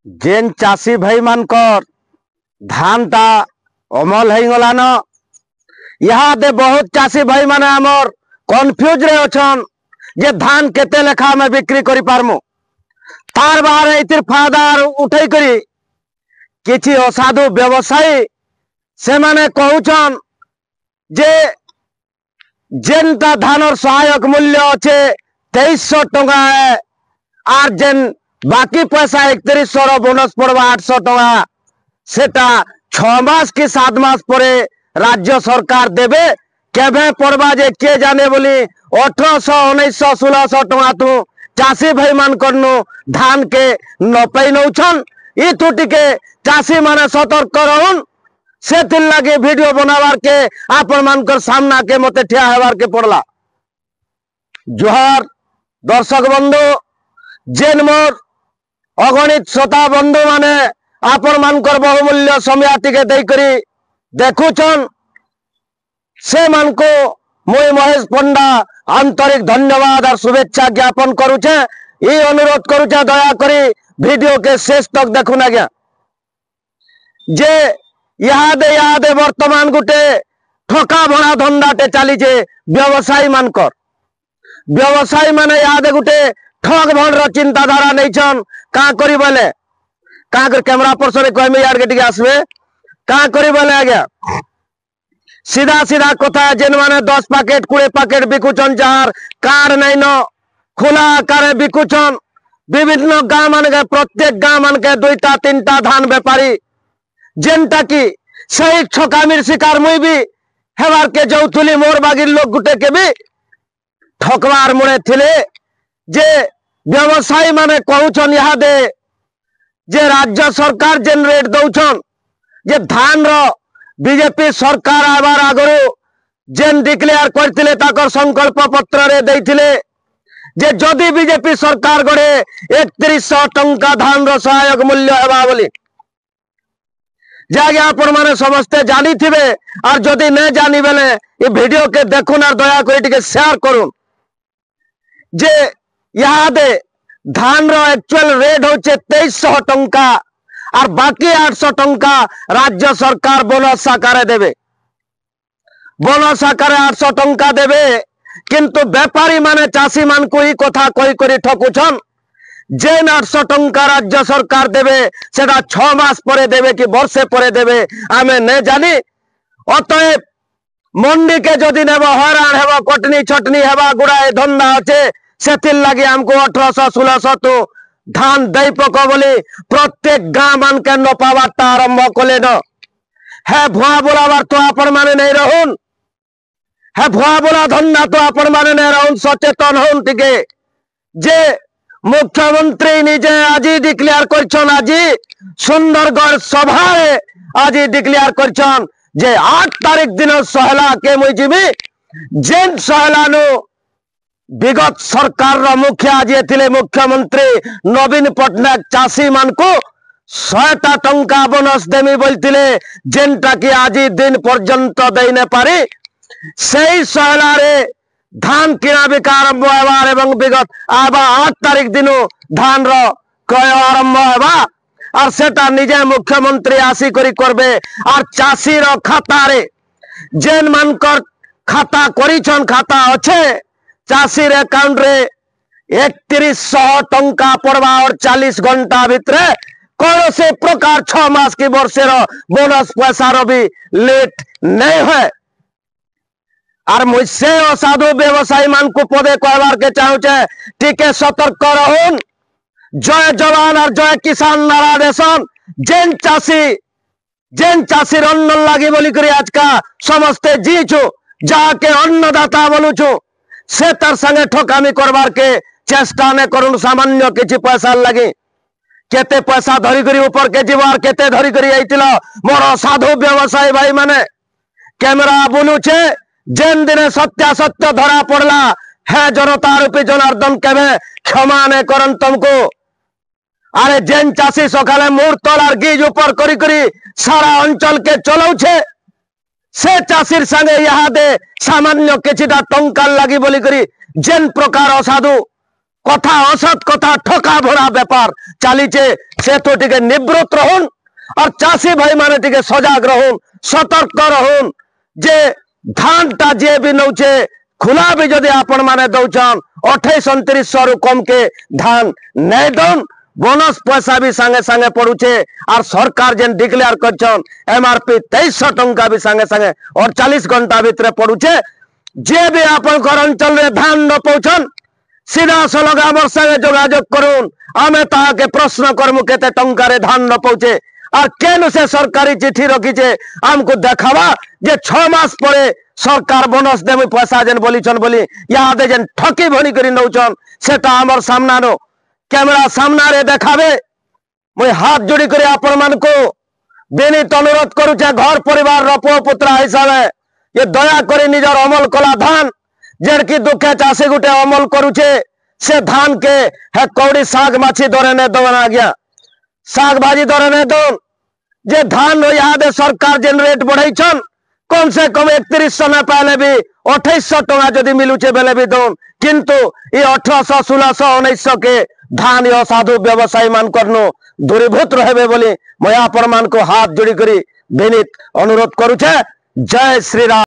जेन चाषी भाई मानकर धान ता अमल हो गलान इहादे बहुत चाषी भाई माने आमर कन्फ्यूज रे अछन जे धान केते लेखा में बिक्री करि पारमु तार बाहर इतिर फायदा उठै करी किछि असाधु व्यवसायी से माने कहउछन जे जेनता धानर सहायक मूल्य अच्छे 2300 टंका है आर जेन बाकी पैसा 3100 बोनस पड़वा 800 टंका सेटा 6 मास कि 7 मास परे राज्य सरकार देबे केबे पड़वा जे के जाने बोली 1800 1900 1600 टंका तू चाषी भाई मान करनु धान के नपई नौछन ई तुटी के चाषी माने सतर्क रहन से लगे वीडियो बनावार के आपन मानकर सामना के मते ठिया हेवार के पड़ला। जोहार दर्शक बंधु जेन मोर अगणित श्रोता बंधु माने आपन मानकर बहुमूल्य समय टिके देई करी देखुछन से मान को मुई महेश पंडा आंतरिक धन्यवाद और शुभेच्छा ज्ञापन करुचे। ये अनुरोध करुचे दया करी वीडियो के शेष तक देखुन आज्ञा जे यादे वर्तमान गुटे ठका भड़ा धंदाटे चलीचे व्यवसायी मानकर व्यवसायी माने यादे गुटे ठग भड़ चिंताधारा नहीं छन का करी बोले का कर कैमरा पर्सन कहमे यार के टिके आसबे का करी बोले आज्ञा सीधा सीधा कथा जेन माने 10 पैकेट 20 पैकेट बिकुचन जार कार नहीं न खुला आकार बिकुचन विभिन्न गाँव मान के प्रत्येक गाँव मान के 2टा 3टा धान व्यापारी जेनटा की सही ठकामीर शिकार मुई भी हेबार के जौथुली मोर बागिर लोग गुटे के भी ठकवार मुड़े थिले जे व्यवसायी माने कहउछन यहाँ दे जे राज्य सरकार जेन रेट दौछन जे धान रो बीजेपी सरकार आबार आगरू जेन डिक्लेयर करथिले ताकर संकल्प पत्र रे देथिले जे जदि बीजेपी सरकार गड़े 3100 टंका धान रो सहायक मूल्य हेबा बोली जागे आपण माने समस्ते जानी थिबे और जदि न जानी बेले ये वीडियो के देखुन और दया कर टिके शेयर करुन जे यहाँ दे धान रो एक्चुअल रेट होचे 2300 टंका और बाकी 800 टंका राज्य सरकार बोनस आकारे देबे बोनस आकारे 800 टंका देबे किंतु व्यापारी माने चाषी मान को ही कथा कही करी ठकुछन जेन 800 टंका राज्य सरकार देवे सेटा 6 मास परे देवे कि वर्षे परे देवे आमे न जानी अतएव मंडी के जदि नेब हरान हेब कटनी छटनी हेबा गुड़ाए धंदा अच्छे से लगे हमको 1800 1600 तो धान दई पक बोली प्रत्येक गाँव मान के नपावार आरंभ कले न है भुआ बोलावार तो आपण माने नहीं रहन है भुआ बोला धंदा तो आपण माने नहीं रहन सचेतन हन टिके जे मुख्यमंत्री निजे आज डिक्लेयर करछन आज सुंदरगढ़ सभा आज डिक्लेयर करछन जे 8 तारीख दिन सहला के मुई जिमी जेन सहला नु विगत सरकार रो मुखिया जे थिले मुख्यमंत्री नवीन पटनायक चाषी मान को 100टा टंका बोनस देमी बोलथिले जेनटा कि आज दिन पर्यंत देई न पारी सेही सहला रे धान किना बिका आरंभ होबार एवं विगत आबा 8 तारीख दिन धान रो क्रय आरंभ होबा और सेटा निजे मुख्यमंत्री आसी करी करबे और चाषी रो खाता रे जेन मानकर खाता करिछन खाता अच्छे चाषी रे अकाउंट रे 3100 टंका पड़वा और 40 घंटा भितरे कौन से प्रकार 6 मास की वर्षे रो बोनस पैसा रो भी लेट नहीं है और मुझसे असाधु व्यवसायी मान को पदे कहवार के चाहूचे टिके सतर्क रहन जय जवान और जय किसान नारा देशन जेन चाषी अन्न लगी बोली करी आज का समस्ते जी छु जाके अन्नदाता बोलू छु से तर संगे ठकामी करवार के चेष्टा ने करुन सामान्य किछि पैसा लगी केते पैसा धरी करी ऊपर के जीवार केते धरी करी आइतिलो मोर असाधु व्यवसायी भाई माने कैमरा बोलू छे जेन दिन सत्यासत्य धरा पड़ला है जनता रूपी जनार्दन केवे क्षमा ने करन तुमको अरे जेन चाषी सकाले मूर्तल और गिज ऊपर करी करी सारा अंचल के चलाऊ छे से चाषीर संगे यहाँ दे सामान्य किछिटा टंका लगी बोली करी जेन प्रकार असाधु কথা অসৎ কথা ঠকা ভরা ব্যাপার চালিছে সে তো টিকে নিবৃত্ত রহুন আর চাষী ভাই মানে টিকে সজাগ রহুন সতর্ক রহুন যে ধানটা যে বি নৌছে খোলা বি যদি আপন মানে দৌছন 28-29 রু কম কে ধান নেই দন बोनस पैसा भी संगे संगे पड़ुचे और सरकार जेन डिक्लेयर करछन एमआरपी 2300 टंका भी संगे संगे और 40 घंटा भीतर पड़ुचे जे भी आपन घर अंचल रे धान न पहुंचन सीधा सलग आमर संगे जोगाजोग करुन आमे ताके प्रश्न करमु केते टंका रे धान न पहुंचे और केन से सरकारी चिट्ठी रखीचे हमको देखावा जे 6 मास परे सरकार बोनस देबे पैसा जेन बोलीछन बोली यादे जेन ठकी भणी करी नौचन सेटा आमर सामना नो कैमरा सामना रे देखाबे मुई हाथ जोड़ी करे आपण मान को बेनित अनुरोध करूचे घर परिवार रो पुत्रा हिसाबे ये दया करे निजर अमल कला धान जेर की दुखे चाषी गुटे अमल करूचे से धान के है कौड़ी साग माछी धरे ने दवन आ गया साग भाजी धरे ने दन जे धान रो यादे सरकार जेन रेट बढ़ाई छन कम से कम 3100 न पहले भी 2800 टका जदि मिलुचे बेले भी दन किंतु ये 1800 1600 1900 के धान यो साधु व्यवसायी मान करनो दूरीभूत रहे बोली मैं आपण मान को हाथ जोड़ी करी बेनित अनुरोध करूचे जय श्री राम।